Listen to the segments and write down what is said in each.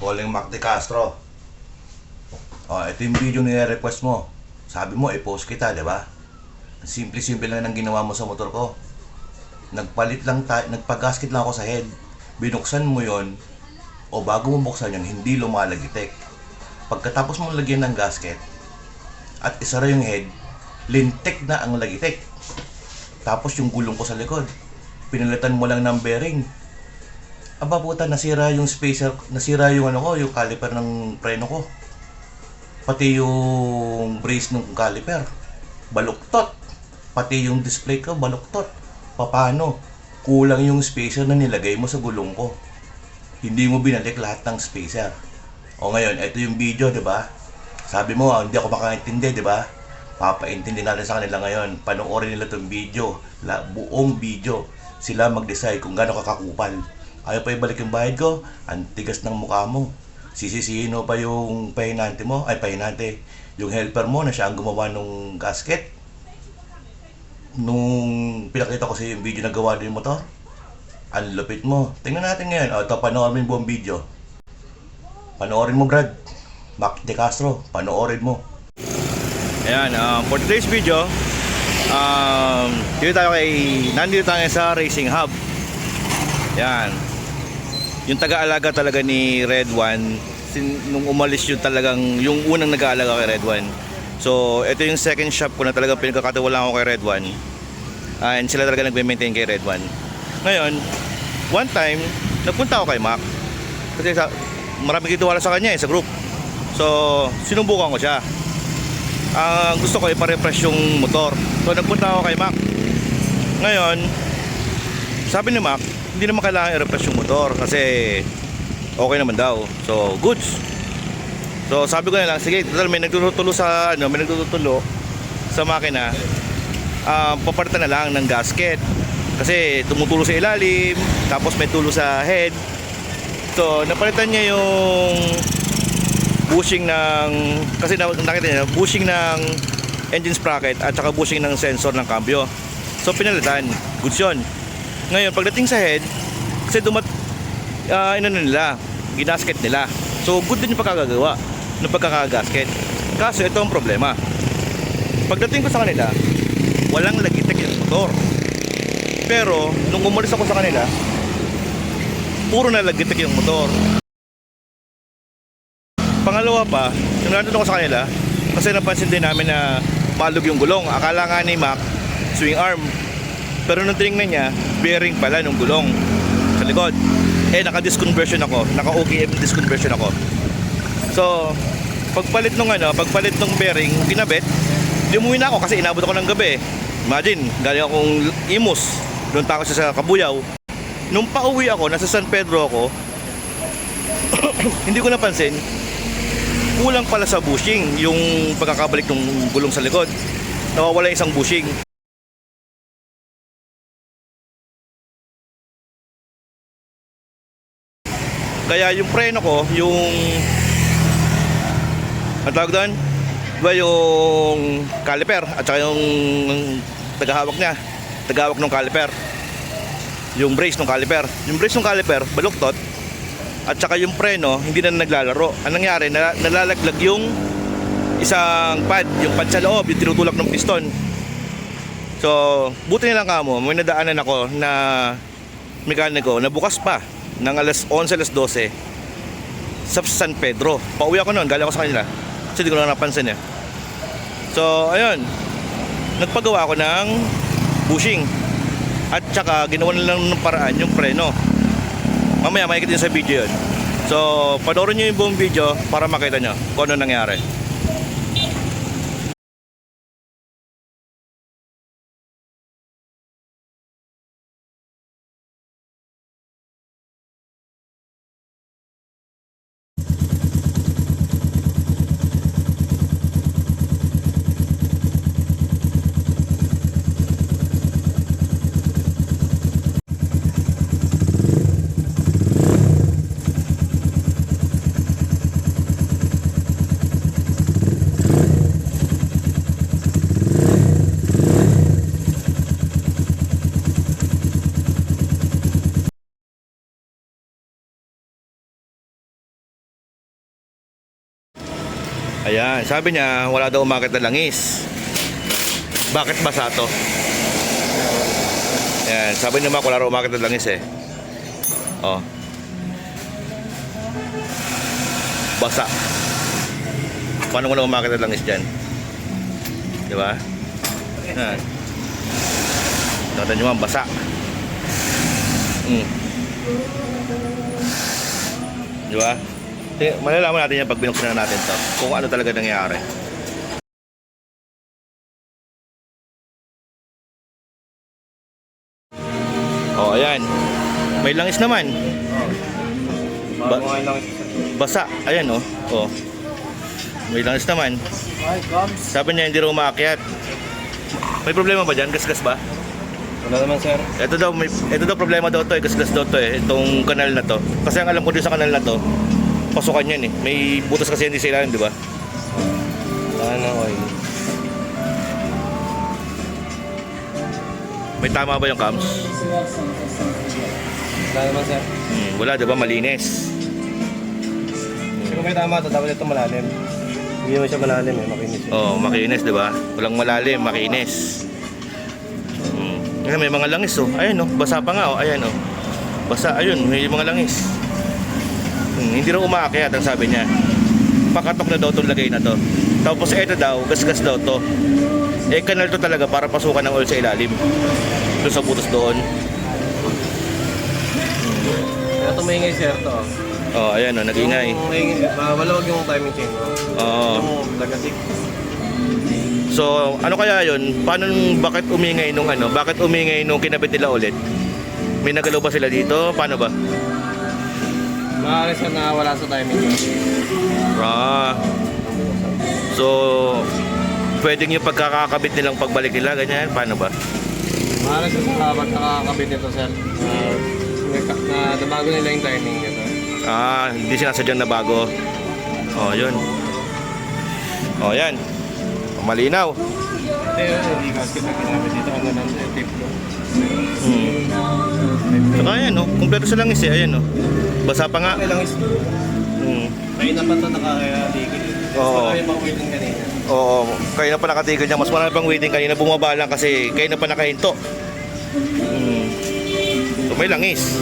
Calling Mac de Castro. Ito yung video na request mo. Sabi mo, i-post kita, di ba? Simple-simple lang ang ginawa mo sa motor ko. Nagpa-gasket lang ako sa head. Binuksan mo yon, o bago mo buksan yun, hindi lumalagitik. Pagkatapos mong lagyan ng gasket at isara yung head, lintik na ang lagitik. Tapos yung gulong ko sa likod, pinalitan mo lang ng bearing. Aba puta, nasira yung spacer, nasira yung yung caliper ng preno ko. Pati yung brace ng caliper, baluktot. Pati yung display ko, baluktot. Paano? Kulang yung spacer na nilagay mo sa gulong ko. Hindi mo binalik lahat ng spacer. O ngayon, ito yung video, di ba? Sabi mo, hindi ako makaintindi, di ba? Papaintindi natin sa kanila ngayon. Panoorin nila itong video, buong video. Sila mag-decide kung gaano kakakupal. Ayaw pa ibalik yung bayad ko, ang tigas ng mukha mo. Sisisihin mo pa yung pahinante mo, yung helper mo na siya ang gumawa ng gasket. Nung pinakita ko sa yung video na gawa din mo to, ang lupit mo. Tingnan natin ngayon. Ito, panoorin mo yung buong video. Panoorin mo, Brad. Mac de Castro, panoorin mo. Ayan, for today's video, nandito tayo sa Racing Hub. Ayan. Yung taga-alaga talaga ni Red One, nung umalis yung unang nag-aalaga kay Red One. So, ito yung second shop ko na talagang pinagkakatiwalaan ko kay Red One. And sila talaga nagme-maintain kay Red One. Ngayon, one time, nagpunta ako kay Mac. Kasi marami kitiwala sa kanya sa group. So, sinubukan ko siya. Gusto ko ipa-refresh yung motor. So, nagpunta ako kay Mac. Ngayon, sabi ni Mac, hindi naman kailangan i-refresh yung motor kasi okay naman daw. So, goods. So, sabi ko na lang, sige, may nagtutulo sa makina. Papalitan na lang ng gasket. Kasi tumutulo sa ilalim, tapos may tulo sa head. So, napalitan niya yung bushing kasi nakita niya, bushing ng engine sprocket at saka bushing ng sensor ng cambio. So, pinalitan. Goods yun. Ngayon, pagdating sa head, kasi ginasket nila. So, good din yung pagkagagawa ng pagkakagasket. Kaso, ito ang problema. Pagdating ko sa kanila, walang lagitik yung motor. Pero, nung umalis ako sa kanila, puro na lagitik yung motor. Pangalawa pa, nung nandun ako sa kanila, kasi napansin din namin na malog yung gulong. Akala nga ni Mac, swing arm. Pero nung tinignan niya, bearing pala nung gulong sa likod. Naka-disc conversion ako, naka-OKM disc conversion ako. So, pagpalit nung bearing, kinabit, umuwi na ako kasi inabot ako ng gabi. Imagine, galing akong Imus, doon pa ako sa Kabuyaw. Nung pauwi ako, nasa San Pedro ako, hindi ko napansin, kulang pala sa bushing yung pagkakabalik ng gulong sa likod. Nawawala isang bushing. Kaya yung preno ko, ang tawag doon, diba yung caliper at saka yung tagahawak ng caliper, yung brace ng caliper. Yung brace ng caliper, baluktot, at saka yung preno, hindi na naglalaro. Anong nangyari, nalalaglag yung isang pad, yung pad sa loob, yung tinutulak ng piston. So, buti nilang kamo, may nadaanan ako na mekaniko na bukas pa ng alas 11, alas 12 sa San Pedro. Pauwi ako noon, galing ako sa kanila kasi hindi ko na napansin So, ayun, nagpagawa ako ng bushing at saka ginawa na lang ng paraan yung preno. Mamaya makikita nyo sa video yun. So, panoorin nyo yung buong video para makita nyo kung ano nangyari. Ayan, sabi niya wala daw umakit na langis. Bakit basa to? Ayan, sabi niya wala raw umakit na langis eh. Oh. Basa. Paano wala umakit na langis dyan? Di ba? Ayan. Tignan nyo mga basa. Di ba? Malalaman natin yan pag binuksan na natin to kung ano talaga nangyayari. Oh, ayan. May langis naman. Basa. Ayan oh. Oh. May langis naman. Sabi niya hindi raw umaakyat. May problema ba dyan? Gasgas ba? Wala naman, sir. Ito daw problema daw to eh. Gasgas daw to eh. Itong kanal na to. Kasi ang alam ko din sa kanal na to, pasukan yan eh. May butas kasi hindi sa ilalim, di ba? Ano, oil. May tama ba yung cams? Wala naman, sir. Wala, di ba? Malinis. Kasi kung may tama ito, dapat ito malalim. Hindi naman siya malalim eh, makinis. Oh, makinis, di ba? Walang malalim, makinis. Ayan, may mga langis oh. Ayan oh, basa pa nga oh. Ayan oh. Basa, ayun, may mga langis. Hindi raw umaakyat ang sabi niya. Pakatok na daw itong lagay na to. Tapos eto daw, gasgas daw to. Eh kanal to talaga para pasukan ng oil sa ilalim. Doon sa butas doon. Kaya ito maingay, sir, to. Oh, ayan oh, nag-ingay. Malawag yung timing chain, no? Oo. Yung lagatik. So, ano kaya yun? Bakit umingay nung ano? Bakit umingay nung kinabit nila ulit? May nagalaw ba sila dito? Paano ba? Maaari siya na wala sa timing chain. So, pwedeng yung pagkakakabit nilang pagbalik nila, ganyan? Paano ba? Maaari siya sa pagkakakabit nito, sir. Na nabago nila yung timing nito. Hindi sinasadyang na bago. Oh, yun. Oh, yan. Malinaw. Hindi gasket na ginamit dito. Ano lang, tape ko. Saka ayan, no? Kompleto sa langis eh. Ayan, no? Basa pa nga. May langis. May na pa ito nakaligid. Oo. May pang waiting kanina. Oo, kayo na pa nakatigil niya. Mas marami pang waiting kanina. Bumaba lang kasi kayo na pa nakahinto. So, may langis.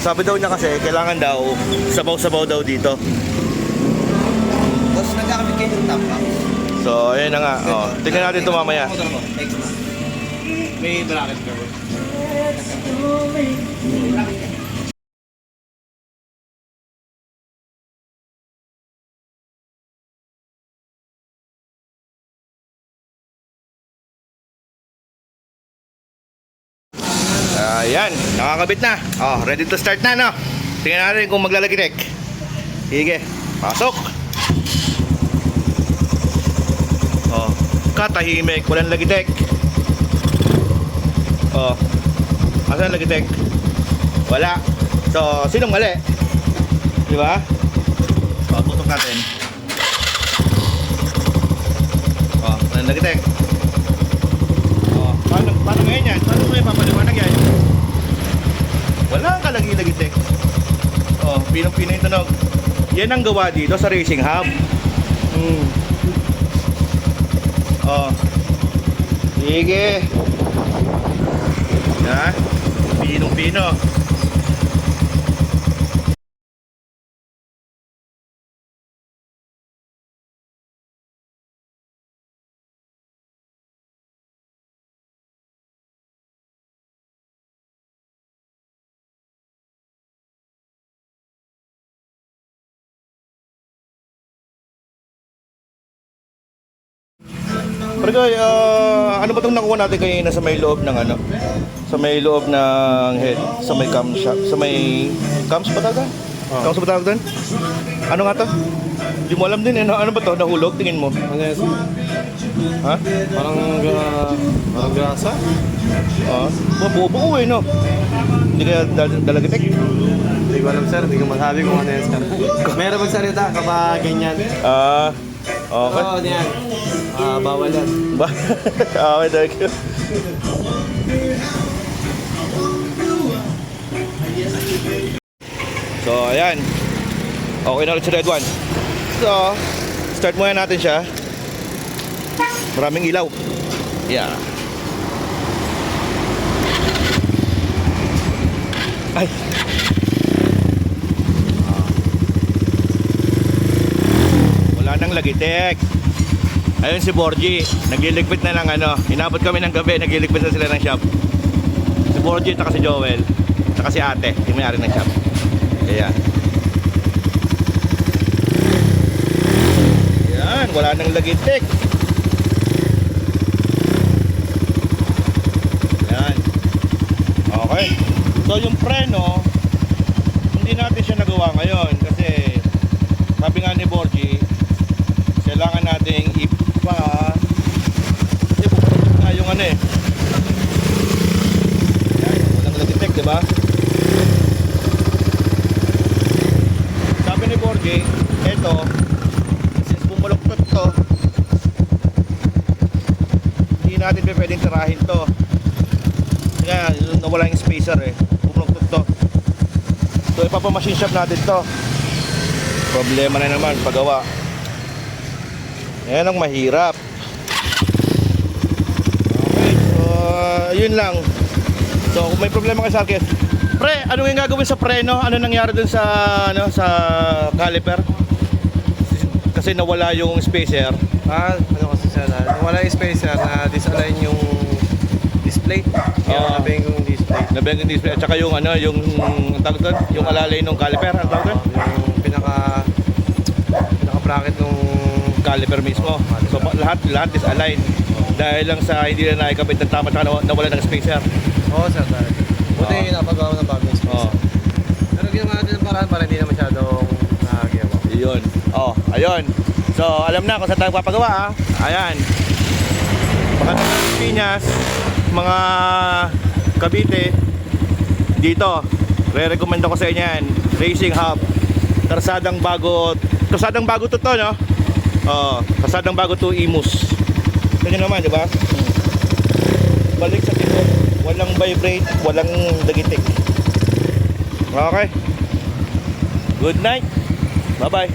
Sabi daw niya kasi, kailangan daw, sabaw-sabaw daw dito. Boss, nagkakabit kayo yung top box. So, ayan na nga. Oh, tingnan natin ito mamaya. May bracket ka ba? Ayan, nakakabit na. Oh, ready to start na, no? Tingnan natin kung maglalagirek. Sige, pasok. Oh, katahimik, walang lagitek. Oh, asan lagitek? Wala. So, sinong mali? Di ba? Oh, tutok natin. Oh, walang lagitek. Oh, paano ngayon yan? Paano ngayon papaliwanag yan? Wala ang kalagi-lagitek. Oh, pinong-pino yung tunog. Yan ang gawa dito sa Racing Hub. Oh. Sige. Ha? Pinong-pino. Pero ano ba itong nakuha natin kanina sa may loob ng ano? Sa may loob ng head, sa may cam shop, sa may cams ba talaga? Cams ba tawag doon? Ano nga to? Hindi mo alam din eh. Ano ba to? Nahulog? Tingin mo. Ano yan? Ha? Parang grasa? Buo-buo eh no? Hindi kaya dalagitek? Hindi ko alam, sir. Hindi ko masabi kung ano yan, sir. Meron magsalita kapag ganyan. Okay. Oo, yan. Bawal yan. Okay, thank you. So, ayan. Okay na ulit si Red One. So, start muna natin siya. Maraming ilaw. Yeah. Ay. Wala nang lagitik. Ayun si Borgie, nagliligpit na ng ano. Inabot kami ng gabi, nagliligpit na sila ng shop. Si Borgie, taka si Joel, taka si ate, yung may-ari ng shop. Ayan. Ayan, wala nang lagitik. Ayan. Okay. So yung preno, hindi natin siya nagawa ngayon kasi sabi nga ni Borgie, kailangan nating kasi bukod nga yung ano eh. Ayan, walang lagitik, diba? Sabi ni Borgie, eto, since bumuloktot to, hindi natin pwedeng tirahin to. Kaya nawala yung spacer eh, bumuloktot to. So ipapamachine shop natin to. Problema na naman paggawa. Yan ang mahirap. Okay, so yun lang. So kung may problema ka sa akin, pre, ano yung gagawin sa preno? Ano nangyari dun sa sa caliper? Kasi nawala yung spacer. Ano kasi siya na, wala yung spacer na disalign yung display. Yung nabeng yung display. Nabeng yung display at saka yung yung tawag doon, yung alalay ng caliper, ang tawag doon? Yung pinaka bracket nung Caliper mismo. So lahat disalign. Dahil lang sa hindi na naikabit ng tama at nawala ng spacer. Oo, sir. Buti napagawa ng bagong spacer. Pero ginawa natin ng paraan para hindi na masyadong nakagawa. Iyon. Oh, ayun. So, alam na kung saan tayo papagawa, Ayan. Baka ng Piñas, mga Cavite, dito. Re-recommend ko sa inyo yan. Racing Hub. Karsadang bago to, no? Kasadang bago to Imus. Ganyan naman, di ba? Balik sa tito. Walang vibrate, walang lagitik. Okay. Good night. Bye-bye.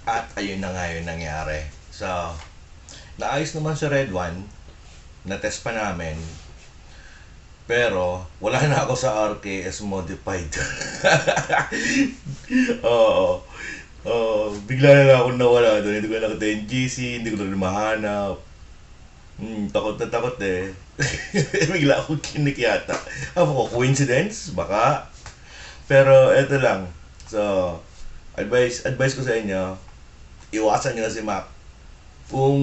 At ayun na nga yung nangyari. So, naayos naman sa Red One, na-test pa namin, pero wala na ako sa RKS modified. Oo. Bigla na lang ako nawala doon. Hindi ko nakita yung GC, hindi ko na mahanap. Takot na takot eh. Bigla ako kinik yata. Ako, coincidence? Baka. Pero eto lang. So, advice ko sa inyo, iwasan nyo na si Mac. Kung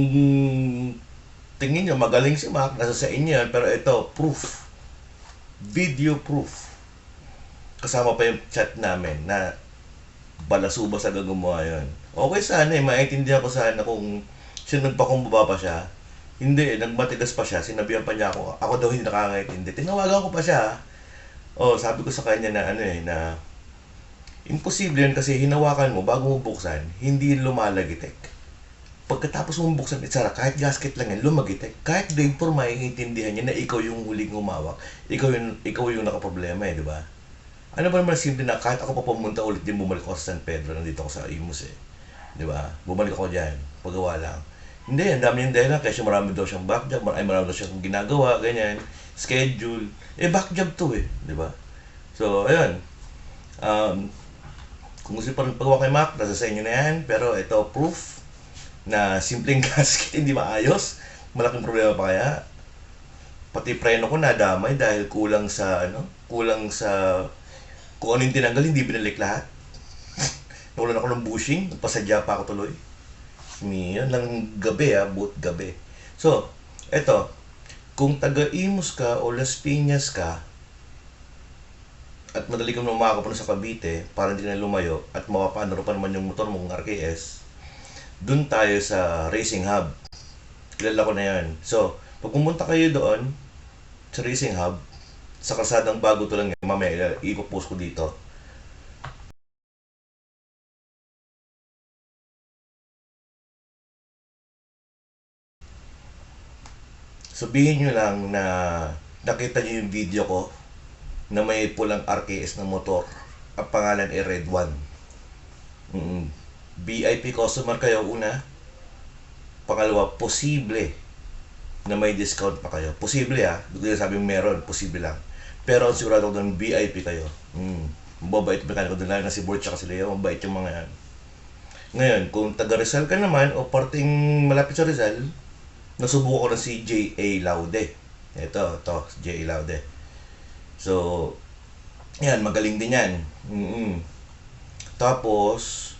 tingin nyo magaling si Mac, nasa sa inyo yan, pero ito, proof. Video proof. Kasama pa yung chat namin na balasubas agad gumawa yun. Okay sana maintindihan ko sana kung nagpakumbaba pa siya. Hindi, nagmatigas pa siya, sinabihan pa niya ako daw hindi nakakaintindi. Tinawagan ko pa siya. Sabi ko sa kanya na na imposible yun kasi hinawakan mo bago mo buksan, hindi lumalagitik. Pagkatapos mo buksan, itsara, kahit gasket lang yan, lumagitik. Kahit day 4, maiintindihan niya na ikaw yung huling humawak. Ikaw yung nakaproblema di ba? Ano ba naman simple na kahit ako pa pumunta ulit din, bumalik ako sa San Pedro, nandito ako sa Imus di ba? Bumalik ako dyan, paggawa lang. Hindi, ang dami yung dahilan kasi marami daw siyang back job, marami daw siyang ginagawa, ganyan, schedule. Back job to di ba? So, ayun. Kung gusto pa rin pagawa kay Mac, nasa sa inyo na yan. Pero ito, proof na simpleng gasket, hindi maayos. Malaking problema pa kaya. Pati preno ko nadamay dahil kulang sa kung ano yung tinanggal, hindi binalik lahat. Nakulan ako ng bushing, nagpasadya pa ako tuloy. Yan lang gabi buot gabi. So, eto, kung taga-Imus ka o Las Piñas ka, at madali kang makakapunta sa Cavite para hindi na lumayo at mapapaano pa naman yung motor mong RKS, dun tayo sa Racing Hub. Kilala ko na yan. So, pag pumunta kayo doon sa Racing Hub, sa kalsadang bago to lang yan, mamaya ipopost ko dito. sabihin nyo lang na nakita nyo yung video ko na may pulang RKS na motor. Ang pangalan ay Red One. VIP customer kayo, una. Pangalawa, posible na may discount pa kayo. Posible hindi ko sabi meron, posible lang. Pero ang sigurado ko doon, VIP kayo. Mababait mekaniko doon, lalo na si Bort tsaka si Leo, mabait yung mga yan. Ngayon, kung taga Rizal ka naman o parting malapit sa Rizal, nasubukan ko na si J.A. Laude. Ito, si J.A. Laude. So, yan, magaling din yan. Tapos,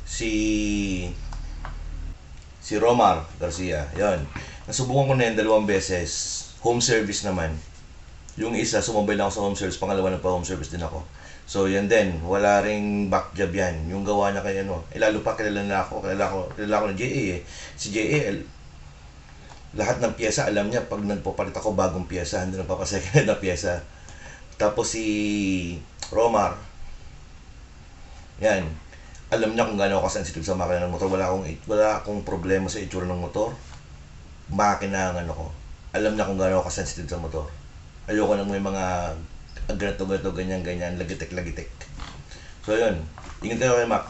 si Romar Garcia, yan. Nasubukan ko na yan 2 beses. Home service naman. Yung isa, sumabay lang ako sa home service. Pangalawa na pa home service din ako. So, yan din. Wala ring back job yan. Yung gawa niya kay ano. Lalo pa kilala ko ng JA Si JA, lahat ng pyesa, alam niya. Pag nagpapalit ako, bagong pyesa. Hindi nagpapasecond na pyesa. Tapos si Romar, yan. Alam niya kung gaano ako sensitive sa makina ng motor. Wala akong problema sa itsura ng motor. Makina ang ano ko. Alam niya kung gaano ako sensitive sa motor. Ayoko nang may mga ganito, ganyan, lagitik. So yun, ingat kayo kay Mac.